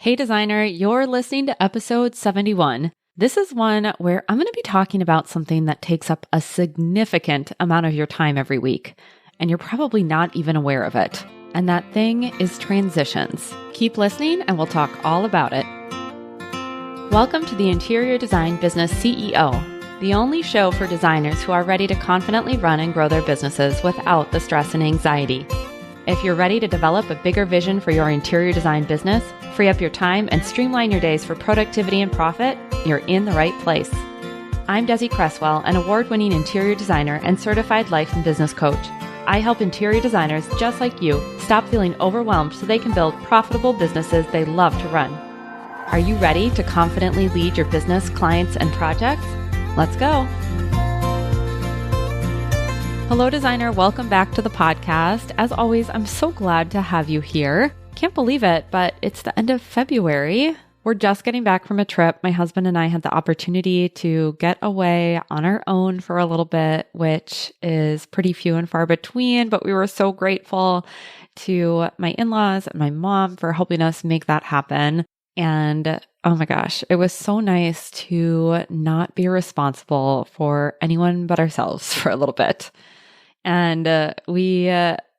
Hey designer, you're listening to episode 71. This is one where I'm going to be talking about something that takes up a significant amount of your time every week, and you're probably not even aware of it. And that thing is transitions. Keep listening and we'll talk all about it. Welcome to the Interior Design Business CEO, the only show for designers who are ready to confidently run and grow their businesses without the stress and anxiety. If you're ready to develop a bigger vision for your interior design business, free up your time, and streamline your days for productivity and profit, you're in the right place. I'm Desi Cresswell, an award-winning interior designer and certified life and business coach. I help interior designers just like you stop feeling overwhelmed so they can build profitable businesses they love to run. Are you ready to confidently lead your business, clients, and projects? Let's go. Hello, designer. Welcome back to the podcast. As always, I'm so glad to have you here. Can't believe it, but it's the end of February. We're just getting back from a trip. My husband and I had the opportunity to get away on our own for a little bit, which is pretty few and far between, but we were so grateful to my in-laws and my mom for helping us make that happen. And oh my gosh, it was so nice to not be responsible for anyone but ourselves for a little bit. And we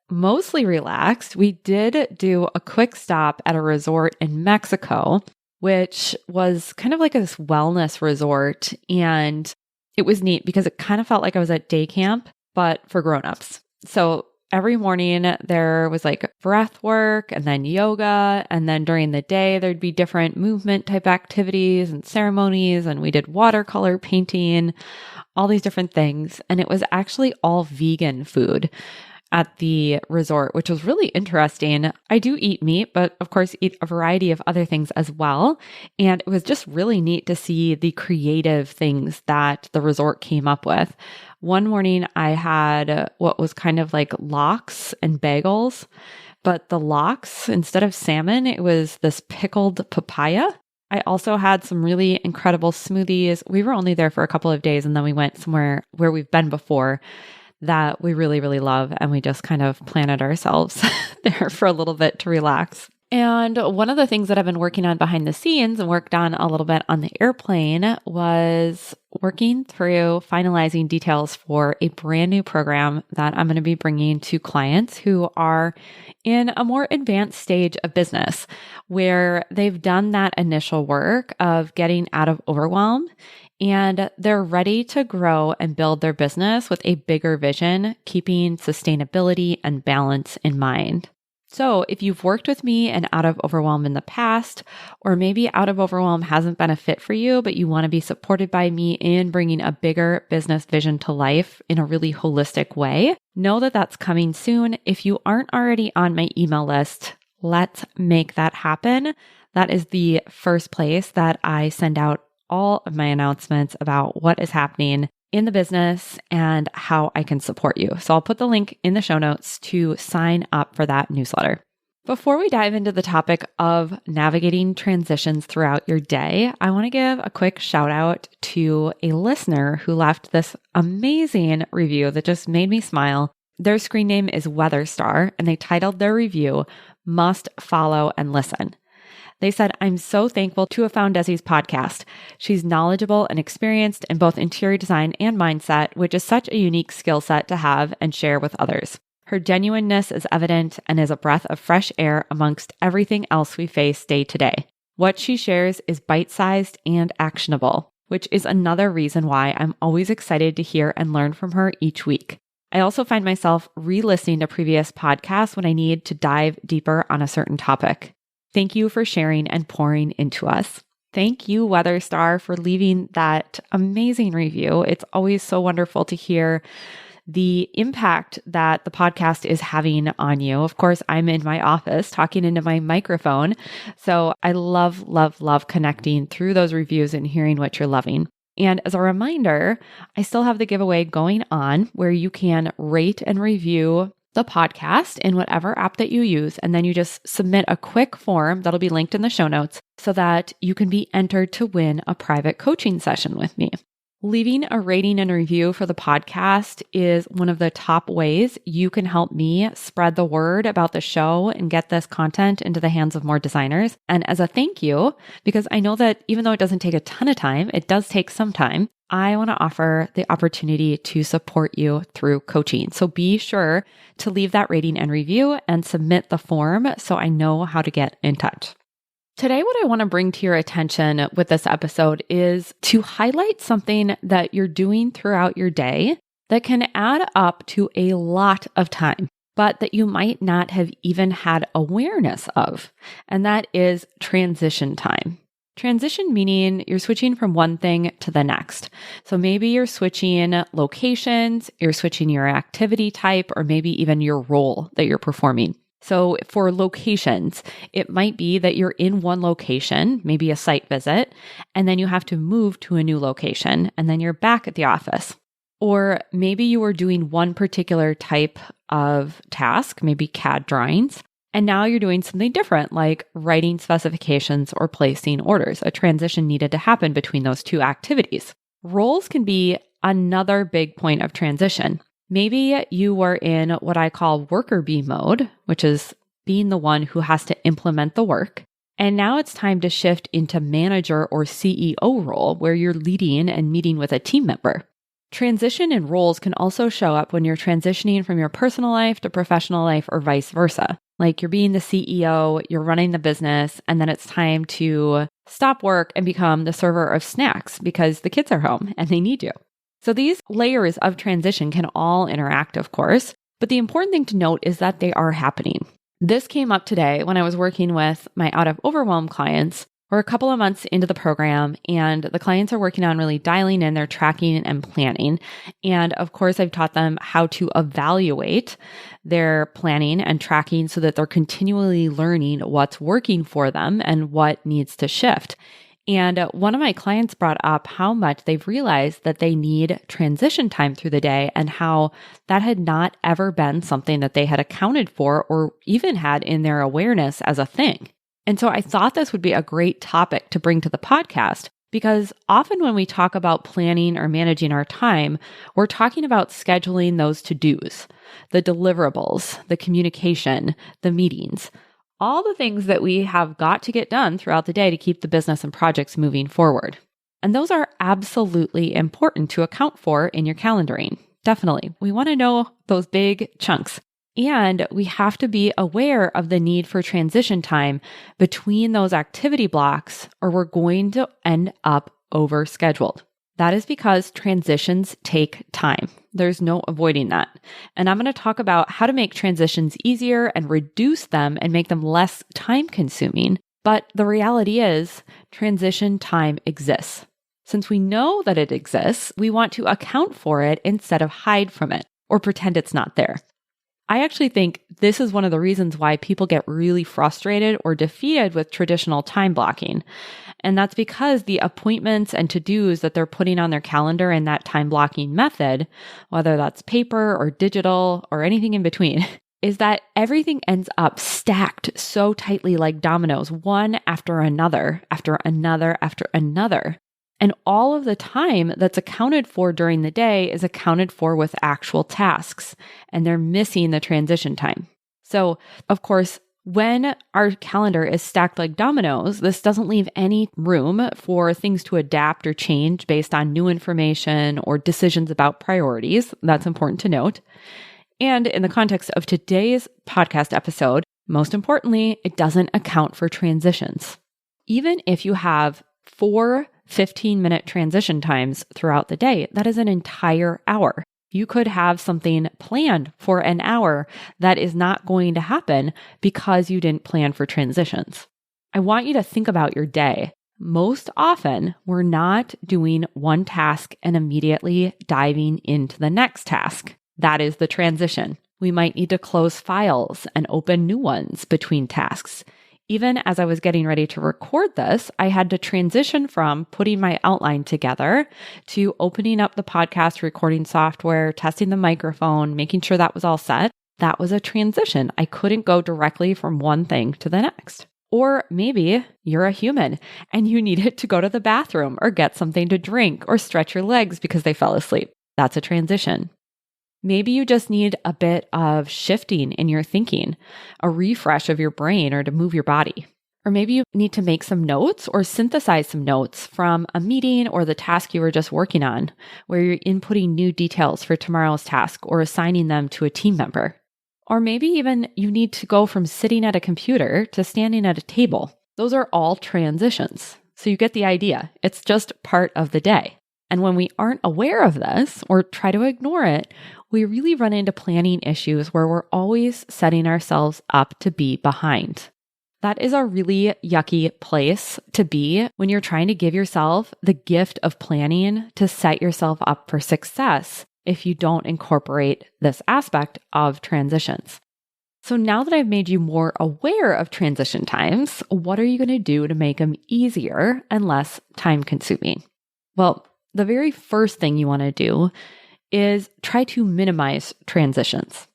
mostly relaxed. We did do a quick stop at a resort in Mexico, which was kind of like this wellness resort. And it was neat because it kind of felt like I was at day camp, but for grownups. So every morning there was like breath work and then yoga. And then during the day, there'd be different movement type activities and ceremonies. And we did watercolor painting, all these different things. And it was actually all vegan food at the resort, which was really interesting. I do eat meat, but of course eat a variety of other things as well. And it was just really neat to see the creative things that the resort came up with. One morning I had what was kind of like lox and bagels, but the lox, instead of salmon, it was this pickled papaya. I also had some really incredible smoothies. We were only there for a couple of days and then we went somewhere where we've been before that we really, really love. And we just kind of planted ourselves there for a little bit to relax. And one of the things that I've been working on behind the scenes and worked on a little bit on the airplane was working through finalizing details for a brand new program that I'm going to be bringing to clients who are in a more advanced stage of business where they've done that initial work of getting out of overwhelm and they're ready to grow and build their business with a bigger vision, keeping sustainability and balance in mind. So if you've worked with me and out of overwhelm in the past, or maybe out of overwhelm hasn't been a fit for you, but you want to be supported by me in bringing a bigger business vision to life in a really holistic way, know that that's coming soon. If you aren't already on my email list, let's make that happen. That is the first place that I send out all of my announcements about what is happening in the business and how I can support you. So I'll put the link in the show notes to sign up for that newsletter. Before we dive into the topic of navigating transitions throughout your day, I want to give a quick shout out to a listener who left this amazing review that just made me smile. Their screen name is WeatherStar, and they titled their review, "Must Follow and Listen." They said, "I'm so thankful to have found Desi's podcast. She's knowledgeable and experienced in both interior design and mindset, which is such a unique skill set to have and share with others. Her genuineness is evident and is a breath of fresh air amongst everything else we face day to day. What she shares is bite-sized and actionable, which is another reason why I'm always excited to hear and learn from her each week. I also find myself re-listening to previous podcasts when I need to dive deeper on a certain topic. Thank you for sharing and pouring into us." Thank you, WeatherStar, for leaving that amazing review. It's always so wonderful to hear the impact that the podcast is having on you. Of course, I'm in my office talking into my microphone. So I love, love, love connecting through those reviews and hearing what you're loving. And as a reminder, I still have the giveaway going on where you can rate and review the podcast in whatever app that you use. And then you just submit a quick form that'll be linked in the show notes so that you can be entered to win a private coaching session with me. Leaving a rating and review for the podcast is one of the top ways you can help me spread the word about the show and get this content into the hands of more designers. And as a thank you, because I know that even though it doesn't take a ton of time, it does take some time, I want to offer the opportunity to support you through coaching. So be sure to leave that rating and review and submit the form so I know how to get in touch. Today, what I want to bring to your attention with this episode is to highlight something that you're doing throughout your day that can add up to a lot of time, but that you might not have even had awareness of, and that is transition time. Transition meaning you're switching from one thing to the next. So maybe you're switching locations, you're switching your activity type, or maybe even your role that you're performing. So for locations, it might be that you're in one location, maybe a site visit, and then you have to move to a new location, and then you're back at the office. Or maybe you were doing one particular type of task, maybe CAD drawings, and now you're doing something different, like writing specifications or placing orders. A transition needed to happen between those two activities. Roles can be another big point of transition. Maybe you were in what I call worker bee mode, which is being the one who has to implement the work. And now it's time to shift into manager or CEO role where you're leading and meeting with a team member. Transition in roles can also show up when you're transitioning from your personal life to professional life or vice versa. Like you're being the CEO, you're running the business, and then it's time to stop work and become the server of snacks because the kids are home and they need you. So these layers of transition can all interact, of course, but the important thing to note is that they are happening. This came up today when I was working with my out of overwhelm clients. We're a couple of months into the program and the clients are working on really dialing in their tracking and planning. And of course, I've taught them how to evaluate their planning and tracking so that they're continually learning what's working for them and what needs to shift. And one of my clients brought up how much they've realized that they need transition time through the day and how that had not ever been something that they had accounted for or even had in their awareness as a thing. And so I thought this would be a great topic to bring to the podcast because often when we talk about planning or managing our time, we're talking about scheduling those to-dos, the deliverables, the communication, the meetings, all the things that we have got to get done throughout the day to keep the business and projects moving forward. And those are absolutely important to account for in your calendaring. Definitely. We want to know those big chunks. And we have to be aware of the need for transition time between those activity blocks or we're going to end up overscheduled. That is because transitions take time. There's no avoiding that. And I'm going to talk about how to make transitions easier and reduce them and make them less time consuming. But the reality is transition time exists. Since we know that it exists, we want to account for it instead of hide from it or pretend it's not there. I actually think this is one of the reasons why people get really frustrated or defeated with traditional time blocking. And that's because the appointments and to-dos that they're putting on their calendar in that time blocking method, whether that's paper or digital or anything in between, is that everything ends up stacked so tightly like dominoes, one after another, after another, after another. And all of the time that's accounted for during the day is accounted for with actual tasks, and they're missing the transition time. So, of course, when our calendar is stacked like dominoes, this doesn't leave any room for things to adapt or change based on new information or decisions about priorities. That's important to note. And in the context of today's podcast episode, most importantly, it doesn't account for transitions. Even if you have 4 15-minute transition times throughout the day, that is an entire hour. You could have something planned for an hour that is not going to happen because you didn't plan for transitions. I want you to think about your day. Most often, we're not doing one task and immediately diving into the next task. That is the transition. We might need to close files and open new ones between tasks. Even as I was getting ready to record this, I had to transition from putting my outline together to opening up the podcast recording software, testing the microphone, making sure that was all set. That was a transition. I couldn't go directly from one thing to the next. Or maybe you're a human and you needed to go to the bathroom or get something to drink or stretch your legs because they fell asleep. That's a transition. Maybe you just need a bit of shifting in your thinking, a refresh of your brain, or to move your body. Or maybe you need to make some notes or synthesize some notes from a meeting or the task you were just working on, where you're inputting new details for tomorrow's task or assigning them to a team member. Or maybe even you need to go from sitting at a computer to standing at a table. Those are all transitions. So you get the idea. It's just part of the day. And when we aren't aware of this or try to ignore it, we really run into planning issues where we're always setting ourselves up to be behind. That is a really yucky place to be when you're trying to give yourself the gift of planning to set yourself up for success if you don't incorporate this aspect of transitions. So now that I've made you more aware of transition times, what are you going to do to make them easier and less time-consuming? Well, the very first thing you want to do is try to minimize transitions.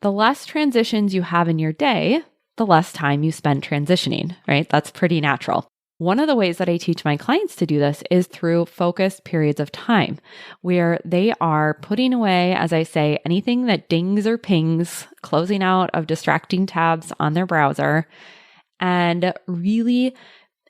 The less transitions you have in your day, the less time you spend transitioning, right? That's pretty natural. One of the ways that I teach my clients to do this is through focused periods of time where they are putting away, as I say, anything that dings or pings, closing out of distracting tabs on their browser, and really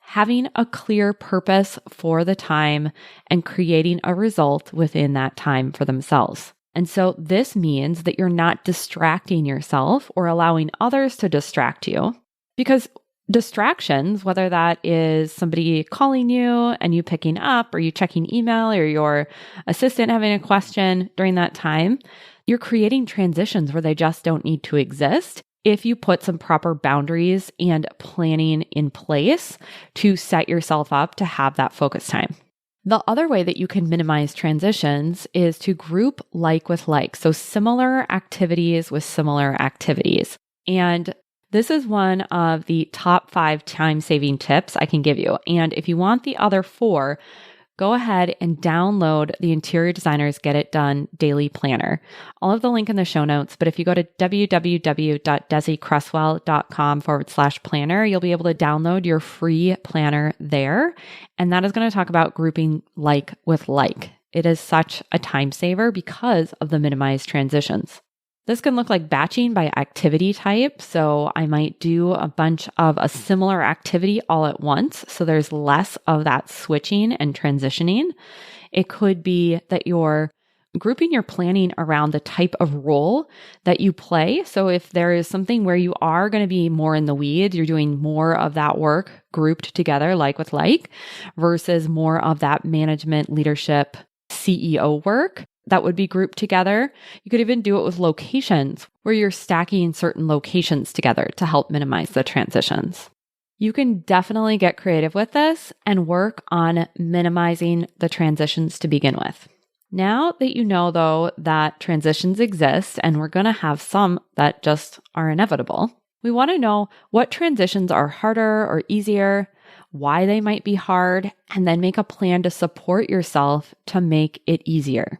having a clear purpose for the time and creating a result within that time for themselves. And so this means that you're not distracting yourself or allowing others to distract you, because distractions, whether that is somebody calling you and you picking up, or you checking email, or your assistant having a question during that time, you're creating transitions where they just don't need to exist if you put some proper boundaries and planning in place to set yourself up to have that focus time. The other way that you can minimize transitions is to group like with like. So similar activities with similar activities. And this is one of the top 5 time-saving tips I can give you. And if you want the other 4, go ahead and download the Interior Designer's Get It Done Daily Planner. I'll have the link in the show notes, but if you go to www.desiCresswell.com/planner, you'll be able to download your free planner there. And that is going to talk about grouping like with like. It is such a time saver because of the minimized transitions. This can look like batching by activity type. So I might do a bunch of a similar activity all at once. So there's less of that switching and transitioning. It could be that you're grouping your planning around the type of role that you play. So if there is something where you are going to be more in the weeds, you're doing more of that work grouped together, like with like, versus more of that management, leadership, CEO work that would be grouped together. You could even do it with locations where you're stacking certain locations together to help minimize the transitions. You can definitely get creative with this and work on minimizing the transitions to begin with. Now that you know, though, that transitions exist and we're going to have some that just are inevitable, we want to know what transitions are harder or easier, why they might be hard, and then make a plan to support yourself to make it easier.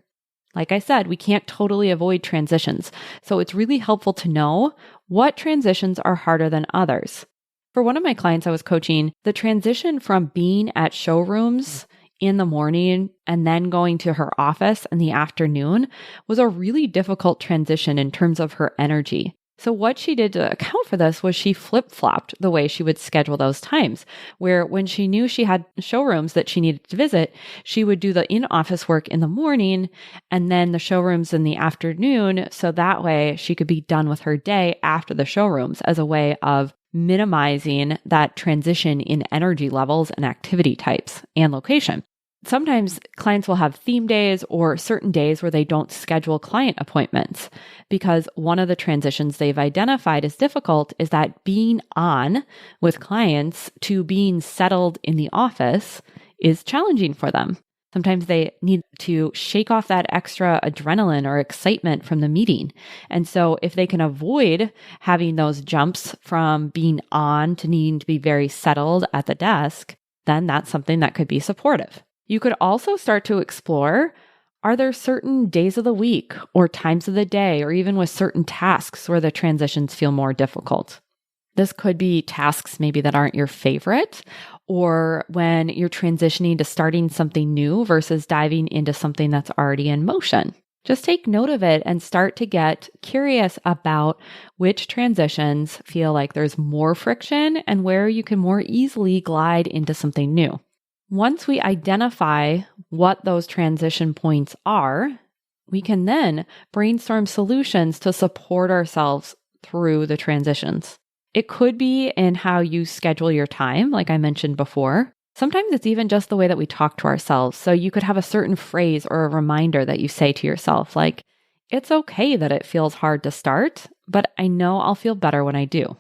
Like I said, we can't totally avoid transitions, so it's really helpful to know what transitions are harder than others. For one of my clients I was coaching, the transition from being at showrooms in the morning and then going to her office in the afternoon was a really difficult transition in terms of her energy. So what she did to account for this was she flip-flopped the way she would schedule those times, where when she knew she had showrooms that she needed to visit, she would do the in-office work in the morning and then the showrooms in the afternoon. So that way she could be done with her day after the showrooms as a way of minimizing that transition in energy levels and activity types and location. Sometimes clients will have theme days or certain days where they don't schedule client appointments because one of the transitions they've identified as difficult is that being on with clients to being settled in the office is challenging for them. Sometimes they need to shake off that extra adrenaline or excitement from the meeting. And so if they can avoid having those jumps from being on to needing to be very settled at the desk, then that's something that could be supportive. You could also start to explore, are there certain days of the week or times of the day or even with certain tasks where the transitions feel more difficult? This could be tasks maybe that aren't your favorite, or when you're transitioning to starting something new versus diving into something that's already in motion. Just take note of it and start to get curious about which transitions feel like there's more friction and where you can more easily glide into something new. Once we identify what those transition points are, we can then brainstorm solutions to support ourselves through the transitions. It could be in how you schedule your time, like I mentioned before. Sometimes it's even just the way that we talk to ourselves. So you could have a certain phrase or a reminder that you say to yourself, like, it's okay that it feels hard to start, but I know I'll feel better when I do.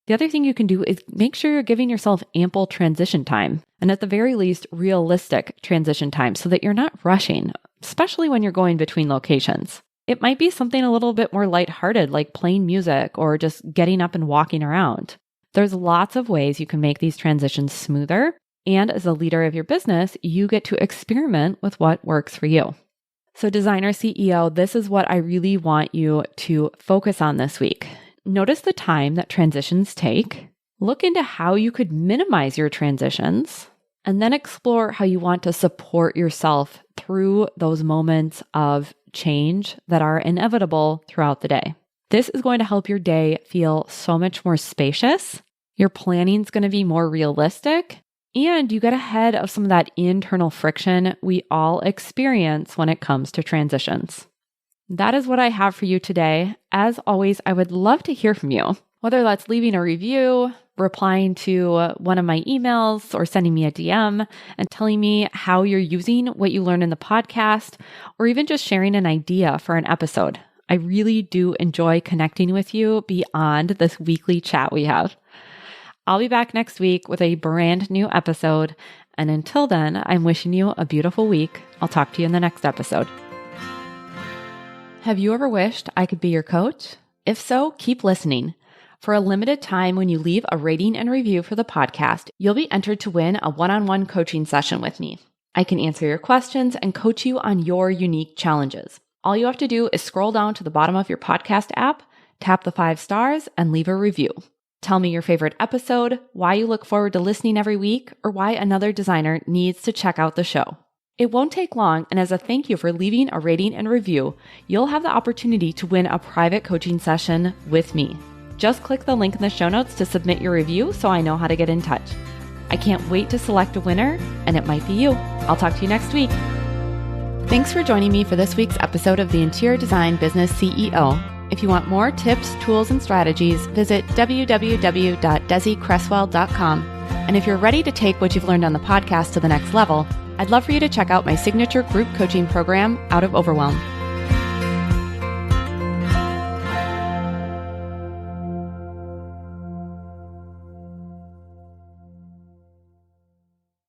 The other thing you can do is make sure you're giving yourself ample transition time, and at the very least, realistic transition time so that you're not rushing, especially when you're going between locations. It might be something a little bit more lighthearted, like playing music or just getting up and walking around. There's lots of ways you can make these transitions smoother. And as a leader of your business, you get to experiment with what works for you. So designer CEO, this is what I really want you to focus on this week. Notice the time that transitions take. Look into how you could minimize your transitions, and then explore how you want to support yourself through those moments of change that are inevitable throughout the day. This is going to help your day feel so much more spacious. Your planning is going to be more realistic. And you get ahead of some of that internal friction we all experience when it comes to transitions. That is what I have for you today. As always, I would love to hear from you, whether that's leaving a review, replying to one of my emails, or sending me a DM and telling me how you're using what you learned in the podcast, or even just sharing an idea for an episode. I really do enjoy connecting with you beyond this weekly chat we have. I'll be back next week with a brand new episode. And until then, I'm wishing you a beautiful week. I'll talk to you in the next episode. Have you ever wished I could be your coach? If so, keep listening. For a limited time, when you leave a rating and review for the podcast, you'll be entered to win a one-on-one coaching session with me. I can answer your questions and coach you on your unique challenges. All you have to do is scroll down to the bottom of your podcast app, tap the 5 stars, and leave a review. Tell me your favorite episode, why you look forward to listening every week, or why another designer needs to check out the show. It won't take long, and as a thank you for leaving a rating and review, you'll have the opportunity to win a private coaching session with me. Just click the link in the show notes to submit your review so I know how to get in touch. I can't wait to select a winner, and it might be you. I'll talk to you next week. Thanks for joining me for this week's episode of the Interior Design Business CEO. If you want more tips, tools, and strategies, visit www.desiCresswell.com. And if you're ready to take what you've learned on the podcast to the next level, I'd love for you to check out my signature group coaching program, Out of Overwhelm.